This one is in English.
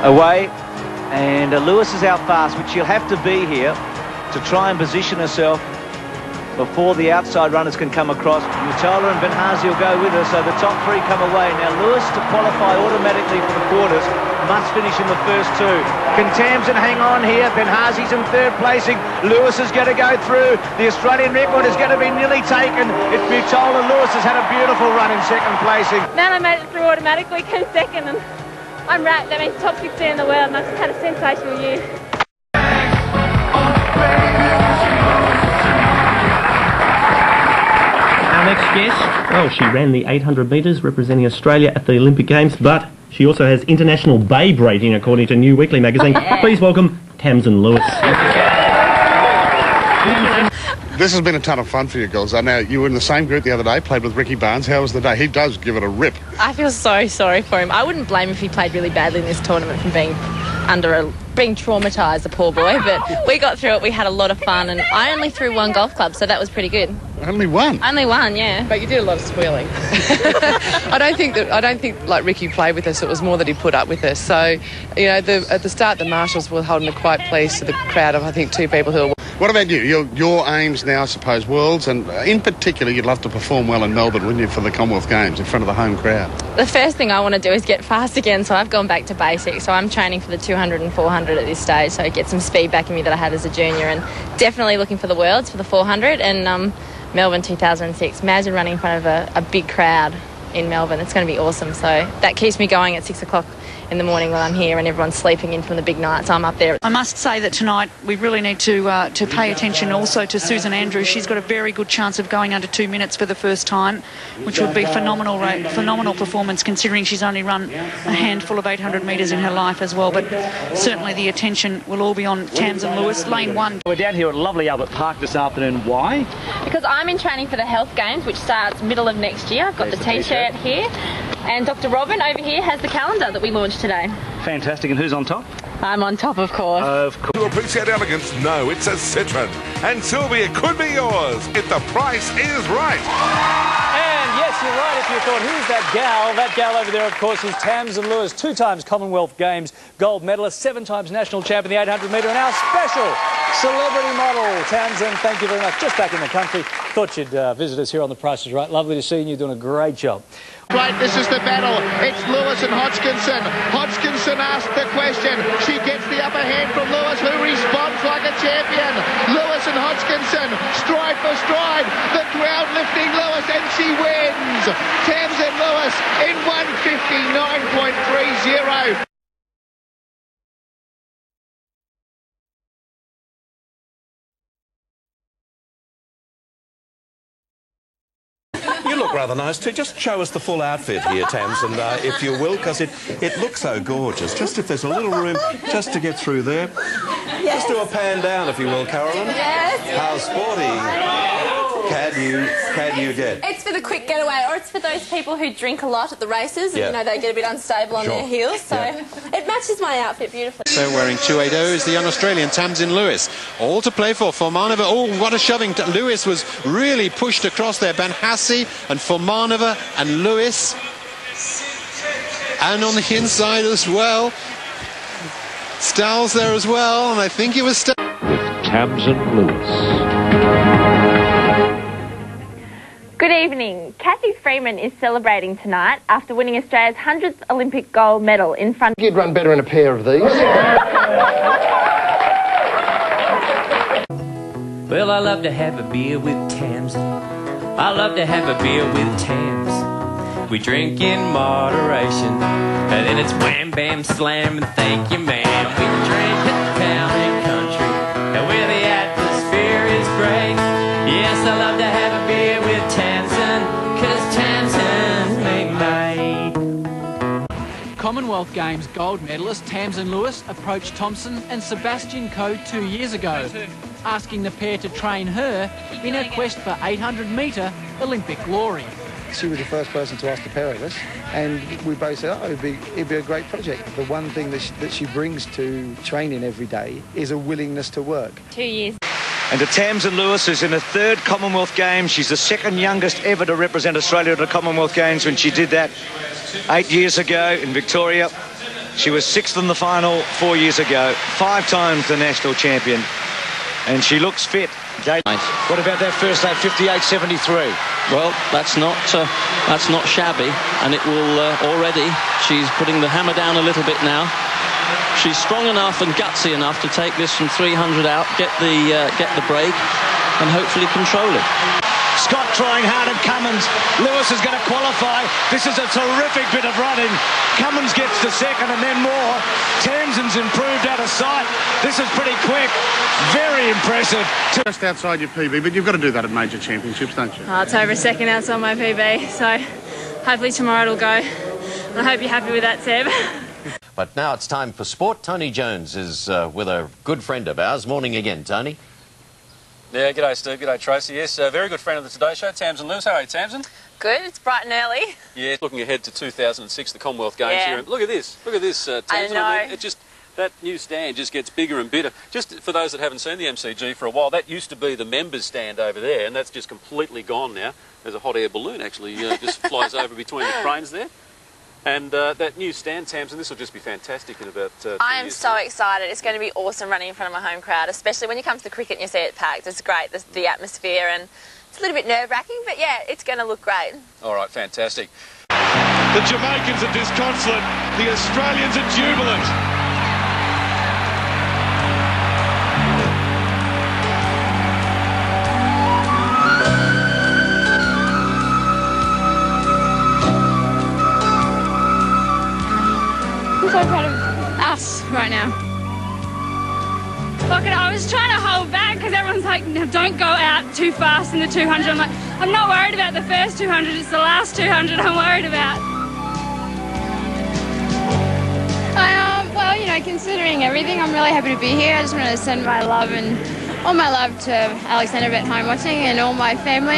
away, and Lewis is out fast, which she'll have to be here to try and position herself before the outside runners can come across. Mutala and Benhazi will go with her, so the top three come away. Now Lewis, to qualify automatically for the quarters, must finish in the first two. Can Tamsyn hang on here? Benhazi's in third placing. Lewis is going to go through. The Australian record is going to be nearly taken. It's Mutala. Lewis has had a beautiful run in second placing. Man, I made it through automatically, came second, and I'm wrapped. That means top 16 in the world, and I've just had a sensational year. Next guest, well, she ran the 800 metres representing Australia at the Olympic Games, but she also has international babe rating according to New Weekly magazine. Please welcome Tamsyn Lewis. This has been a ton of fun for you girls. I know you were in the same group the other day, played with Ricky Barnes. How was the day? He does give it a rip. I feel so sorry for him. I wouldn't blame him if he played really badly in this tournament from being traumatised, the poor boy, but we got through it. We had a lot of fun, and I only threw one golf club, so that was pretty good. Only one? Only one, yeah. But you did a lot of squealing. I don't think like Ricky played with us. It was more that he put up with us. So, you know, at the start, the marshals were holding a quiet place to the crowd of, I think, two people who were... What about you? Your aims now, I suppose, Worlds, and in particular, you'd love to perform well in Melbourne, wouldn't you, for the Commonwealth Games in front of the home crowd? The first thing I want to do is get fast again, so I've gone back to basics. So I'm training for the 200 and 400 at this stage, so get some speed back in me that I had as a junior, and definitely looking for the Worlds for the 400 and Melbourne 2006. Imagine running in front of a big crowd in Melbourne. It's going to be awesome. So that keeps me going at 6 o'clock in the morning when I'm here and everyone's sleeping in from the big night, so I'm up there. I must say that tonight we really need to pay attention also to Susan Andrews. She's got a very good chance of going under 2 minutes for the first time, which would be phenomenal performance considering she's only run a handful of 800 metres in her life as well. But certainly the attention will all be on Tamsyn Lewis, lane one. We're down here at lovely Albert Park this afternoon. Why? Because I'm in training for the Health Games, which starts middle of next year. I've got the T-shirt here, and Dr. Robin over here has the calendar that we launched today. Fantastic. And who's on top? I'm on top, of course. To appreciate elegance? No, it's a Citroen. And Sylvia, could be yours if the price is right. And yes, you're right if you thought, who's that gal? That gal over there, of course, is Tamsyn Lewis, 2 times Commonwealth Games gold medalist, 7 times national champion, the 800 metre, and our special celebrity model. Tamsyn, thank you very much. Just back in the country. Thought you'd visit us here on The Price is Right. Lovely to see you. You're doing a great job. Right, this is the battle. It's Lewis and Hodgkinson. Hodgkinson asked the question. She gets the upper hand from Lewis, who responds like a champion. Lewis and Hodgkinson, stride for stride. The crowd lifting Lewis, and she wins. Tamsyn Lewis in 1:59.30. You look rather nice too. Just show us the full outfit here, Tamsyn, if you will, because it looks so gorgeous. Just if there's a little room just to get through there. Yes. Just do a pan down, if you will, Carolyn. Yes. How sporty can you get? It's for the quick getaway, or it's for those people who drink a lot at the races and, Yeah. you know, they get a bit unstable on their heels, so it matches my outfit beautifully. So wearing 280 is the young Australian Tamsyn Lewis. All to play for. Formanova, oh, what a shoving. Lewis was really pushed across there. Benhazi and Formanova and Lewis. And on the inside as well. Stowell's there as well, and I think it was Tamsyn Lewis. Good evening. Kathy Freeman is celebrating tonight after winning Australia's 100th Olympic gold medal in front... You'd run better in a pair of these. Well, I love to have a beer with Tamsyn. I love to have a beer with Tams. We drink in moderation, and then it's wham, bam, slam, and thank you, ma'am. We drink at town and country, and where the atmosphere is great. Yes, I love to have a beer with Tamsyn, 'cause Tamsyn's made. Commonwealth Games gold medalist Tamsyn Lewis approached Thompson and Sebastian Coe 2 years ago, asking the pair to train her in her quest for 800-metre Olympic glory. She was the first person to ask the pair of us, and we both said, oh, it'd be a great project. The one thing that she brings to training every day is a willingness to work. 2 years. And to Tamsyn Lewis, who's in her 3rd Commonwealth Games. She's the 2nd youngest ever to represent Australia at the Commonwealth Games when she did that 8 years ago in Victoria. She was 6th in the final 4 years ago, 5 times the national champion, and she looks fit. What about that first lap, 58.73? Well, that's not shabby, and it will already. She's putting the hammer down a little bit now. She's strong enough and gutsy enough to take this from 300 out, get the break, and hopefully control it. Scott trying hard at Cummins. Lewis is going to qualify. This is a terrific bit of running. Cummins gets the second and then more. Tamsyn's improved out of sight. This is pretty quick. Very impressive. Just outside your PB, but you've got to do that at major championships, don't you? Oh, it's over a second outside my PB, so hopefully tomorrow it'll go. I hope you're happy with that, Seb. But now it's time for sport. Tony Jones is with a good friend of ours. Morning again, Tony. Yeah, g'day Steve, g'day Tracy. Yes, a very good friend of the Today Show, Tamsyn Lewis. How are you, Tamsyn? Good, it's bright and early. Yeah, looking ahead to 2006, the Commonwealth Games Yeah. here. And look at this, Tamsyn. I know. I mean, it just, that new stand just gets bigger and bigger. Just for those that haven't seen the MCG for a while, that used to be the members' stand over there, and that's just completely gone now. There's a hot air balloon actually just flies over between the cranes there. And that new stand, Tamsyn, this will just be fantastic in about 2 years. I am so excited. It's going to be awesome running in front of my home crowd, especially when you come to the cricket and you see it packed. It's great, the atmosphere, and it's a little bit nerve-wracking, but yeah, it's going to look great. All right, fantastic. The Jamaicans are disconsolate. The Australians are jubilant. I'm so proud of us right now. Look, I was trying to hold back because everyone's like, no, don't go out too fast in the 200. I'm like, I'm not worried about the first 200, it's the last 200 I'm worried about. Well, you know, considering everything, I'm really happy to be here. I just want to send my love and all my love to Alexander at home watching and all my family.